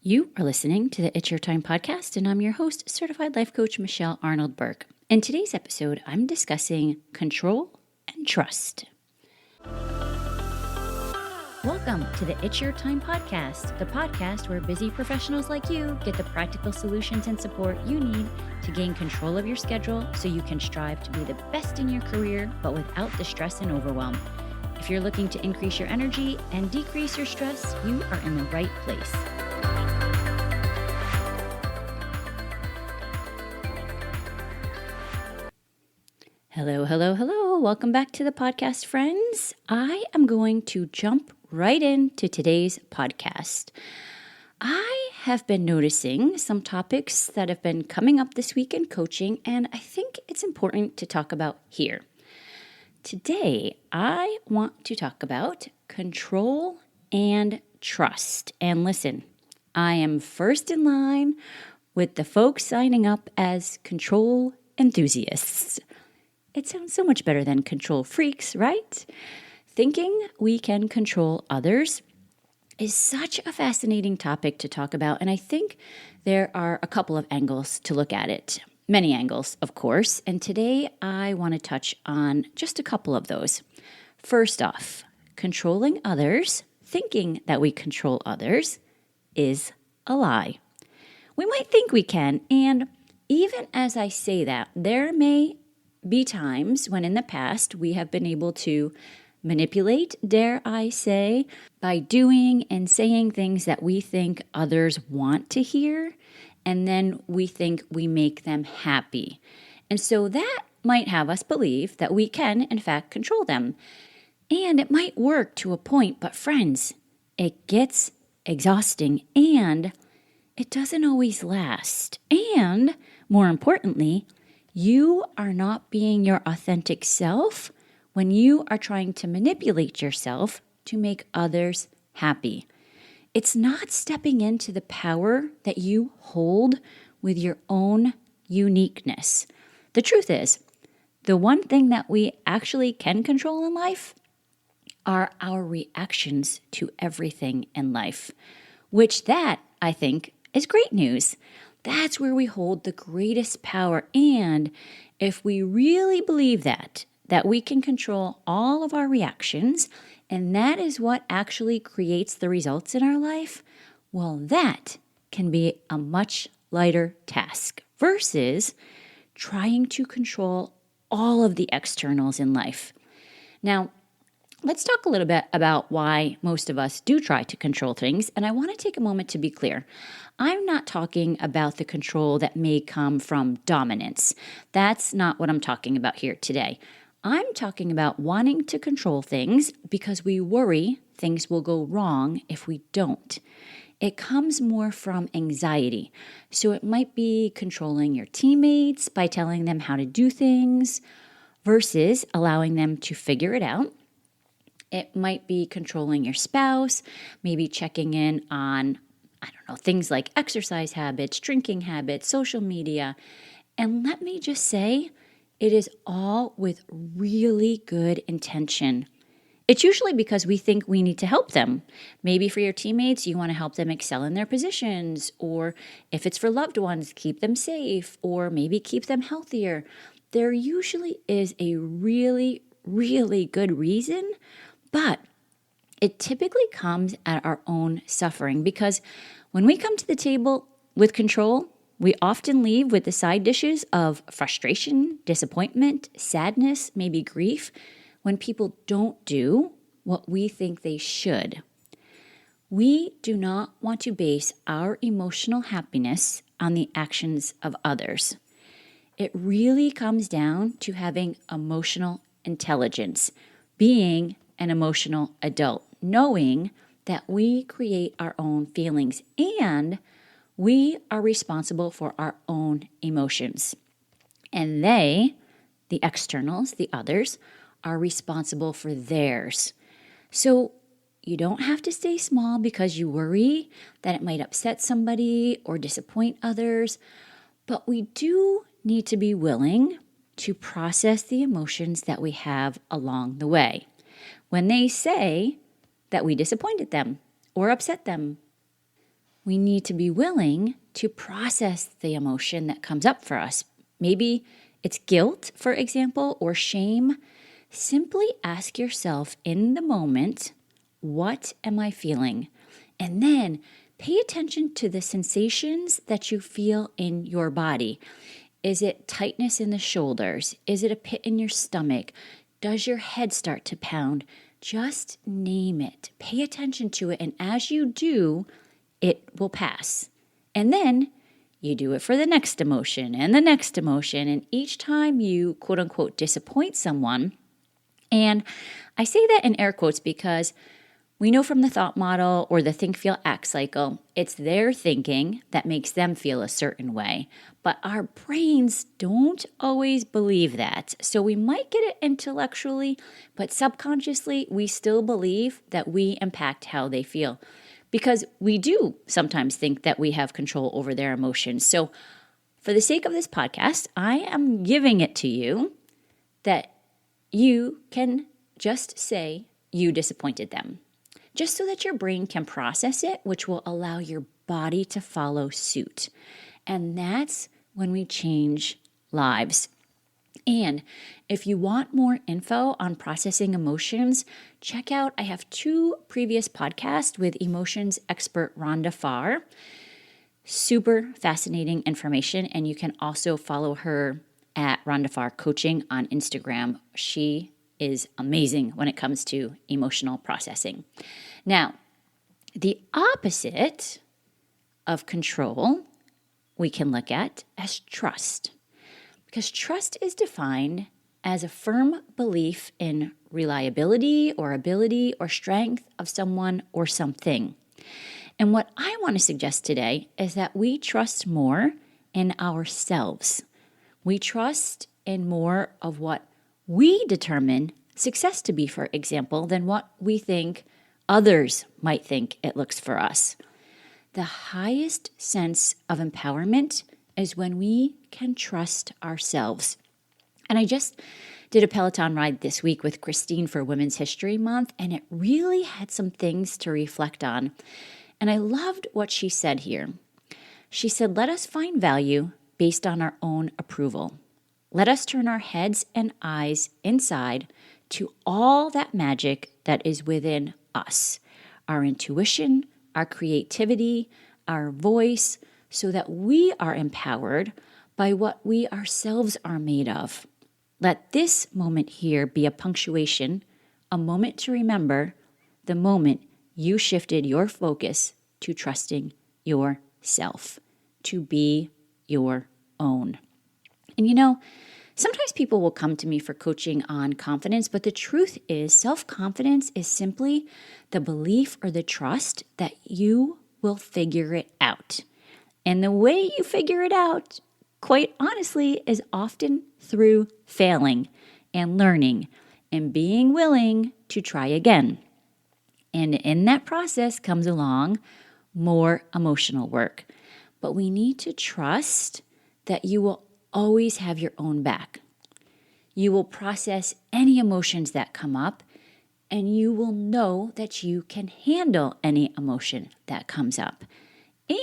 You are listening to the It's Your Time podcast, and I'm your host, Certified Life Coach Michelle Arnold Burke. In today's episode, I'm discussing control and trust. Welcome to the It's Your Time podcast, the podcast where busy professionals like you get the practical solutions and support you need to gain control of your schedule so you can strive to be the best in your career, but without the stress and overwhelm. If you're looking to increase your energy and decrease your stress, you are in the right place. Hello. Welcome back to the podcast, friends. I am going to jump right into today's podcast. I have been noticing some topics that have been coming up this week in coaching, and I think it's important to talk about here. Today, I want to talk about control and trust. And listen, I am first in line with the folks signing up as control enthusiasts. It sounds so much better than control freaks, right? Thinking we can control others is such a fascinating topic to talk about, and I think there are a couple of angles to look at it. Many angles, of course, and today I want to touch on just a couple of those. First off, controlling others, thinking that we control others, is a lie. We might think we can, and even as I say that, there may be times when in the past we have been able to manipulate, dare I say, by doing and saying things that we think others want to hear, and then we think we make them happy. And so that might have us believe that we can, in fact, control them. And it might work to a point, but friends, it gets exhausting and it doesn't always last. And more importantly, you are not being your authentic self when you are trying to manipulate yourself to make others happy. It's not stepping into the power that you hold with your own uniqueness. The truth is, the one thing that we actually can control in life are our reactions to everything in life, which that, I think, is great news. That's where we hold the greatest power. And if we really believe that we can control all of our reactions, and that is what actually creates the results in our life, well, that can be a much lighter task versus trying to control all of the externals in life. Now, let's talk a little bit about why most of us do try to control things, and I want to take a moment to be clear. I'm not talking about the control that may come from dominance. That's not what I'm talking about here today. I'm talking about wanting to control things because we worry things will go wrong if we don't. It comes more from anxiety. So it might be controlling your teammates by telling them how to do things versus allowing them to figure it out. It might be controlling your spouse, maybe checking in on, things like exercise habits, drinking habits, social media. And let me just say, it is all with really good intention. It's usually because we think we need to help them. Maybe for your teammates, you want to help them excel in their positions, or if it's for loved ones, keep them safe, or maybe keep them healthier. There usually is a really, really good reason, but it typically comes at our own suffering because when we come to the table with control, we often leave with the side dishes of frustration, disappointment, sadness, maybe grief, when people don't do what we think they should. We do not want to base our emotional happiness on the actions of others. It really comes down to having emotional intelligence, being an emotional adult, knowing that we create our own feelings and we are responsible for our own emotions. And they, the externals, the others, are responsible for theirs. So you don't have to stay small because you worry that it might upset somebody or disappoint others, but we do need to be willing to process the emotions that we have along the way. When they say that we disappointed them or upset them, we need to be willing to process the emotion that comes up for us. Maybe it's guilt, for example, or shame. Simply ask yourself in the moment, what am I feeling? And then pay attention to the sensations that you feel in your body. Is it tightness in the shoulders? Is it a pit in your stomach? Does your head start to pound? Just name it. Pay attention to it. And as you do, it will pass. And then you do it for the next emotion and the next emotion. And each time you quote unquote disappoint someone, and I say that in air quotes because we know from the thought model or the think, feel, act cycle, it's their thinking that makes them feel a certain way. But our brains don't always believe that. So we might get it intellectually, but subconsciously, we still believe that we impact how they feel. Because we do sometimes think that we have control over their emotions. So for the sake of this podcast, I am giving it to you that you can just say you disappointed them, just so that your brain can process it, which will allow your body to follow suit. And that's when we change lives. And if you want more info on processing emotions, check out, I have 2 previous podcasts with emotions expert Rhonda Farr. Super fascinating information. And you can also follow her at Rhonda Farr Coaching on Instagram. She is amazing when it comes to emotional processing. Now, the opposite of control we can look at as trust. Because trust is defined as a firm belief in reliability or ability or strength of someone or something. And what I want to suggest today is that we trust more in ourselves. We trust in more of what we determine success to be, for example, than what we think others might think it looks for us. The highest sense of empowerment is when we can trust ourselves. And I just did a Peloton ride this week with Christine for Women's History Month, and it really had some things to reflect on. And I loved what she said here. She said, let us find value based on our own approval. Let us turn our heads and eyes inside to all that magic that is within us, our intuition, our creativity, our voice, so that we are empowered by what we ourselves are made of. Let this moment here be a punctuation, a moment to remember the moment you shifted your focus to trusting yourself, to be your own. And you know, sometimes people will come to me for coaching on confidence, but the truth is self-confidence is simply the belief or the trust that you will figure it out. And the way you figure it out, quite honestly, is often through failing and learning and being willing to try again. And in that process comes along more emotional work. But we need to trust that you will always have your own back. You will process any emotions that come up, and you will know that you can handle any emotion that comes up,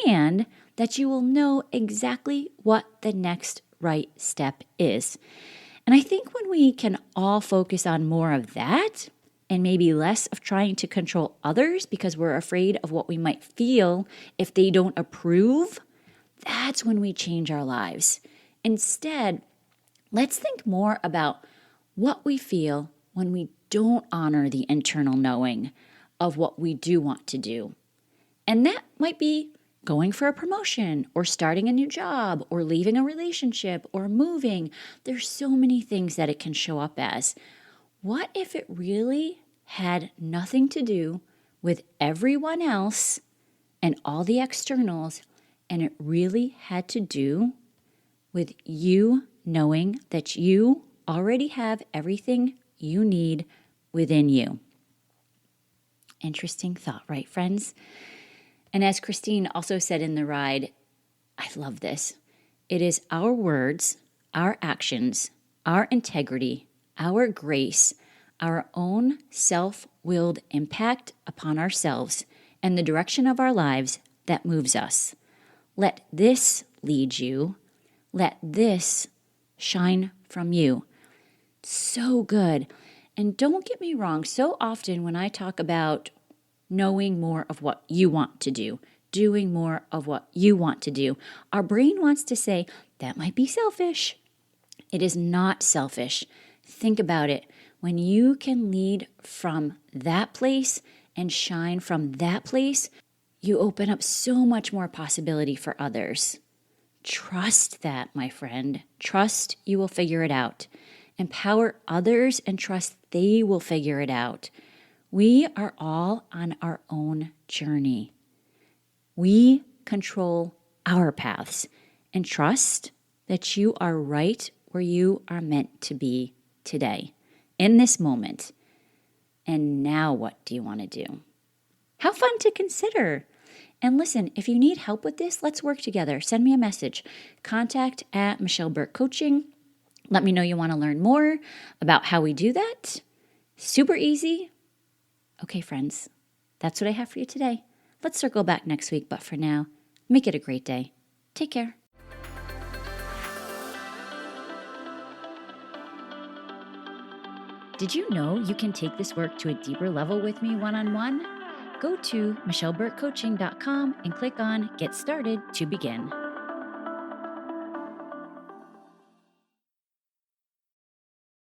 and that you will know exactly what the next right step is. And I think when we can all focus on more of that, and maybe less of trying to control others because we're afraid of what we might feel if they don't approve, that's when we change our lives. Instead, let's think more about what we feel when we don't honor the internal knowing of what we do want to do. And that might be going for a promotion or starting a new job or leaving a relationship or moving. There's so many things that it can show up as. What if it really had nothing to do with everyone else and all the externals, and it really had to do with you knowing that you already have everything you need within you? Interesting thought, right, friends? And as Christine also said in the ride, I love this. It is our words, our actions, our integrity, our grace, our own self-willed impact upon ourselves and the direction of our lives that moves us. Let this lead you. Let this shine from you. So good. And don't get me wrong, so often when I talk about knowing more of what you want to do, doing more of what you want to do, our brain wants to say, that might be selfish. It is not selfish. Think about it. When you can lead from that place and shine from that place, you open up so much more possibility for others. Trust that, my friend. Trust you will figure it out. Empower others and trust they will figure it out. We are all on our own journey. We control our paths and trust that you are right where you are meant to be today, in this moment. And now what do you want to do? How fun to consider. And listen, if you need help with this, let's work together. Send me a message. Contact@Michelle Burke Coaching. Let me know you want to learn more about how we do that. Super easy. Okay, friends, that's what I have for you today. Let's circle back next week, but for now, make it a great day. Take care. Did you know you can take this work to a deeper level with me one-on-one? Go to michelleburkecoaching.com and click on Get Started to begin.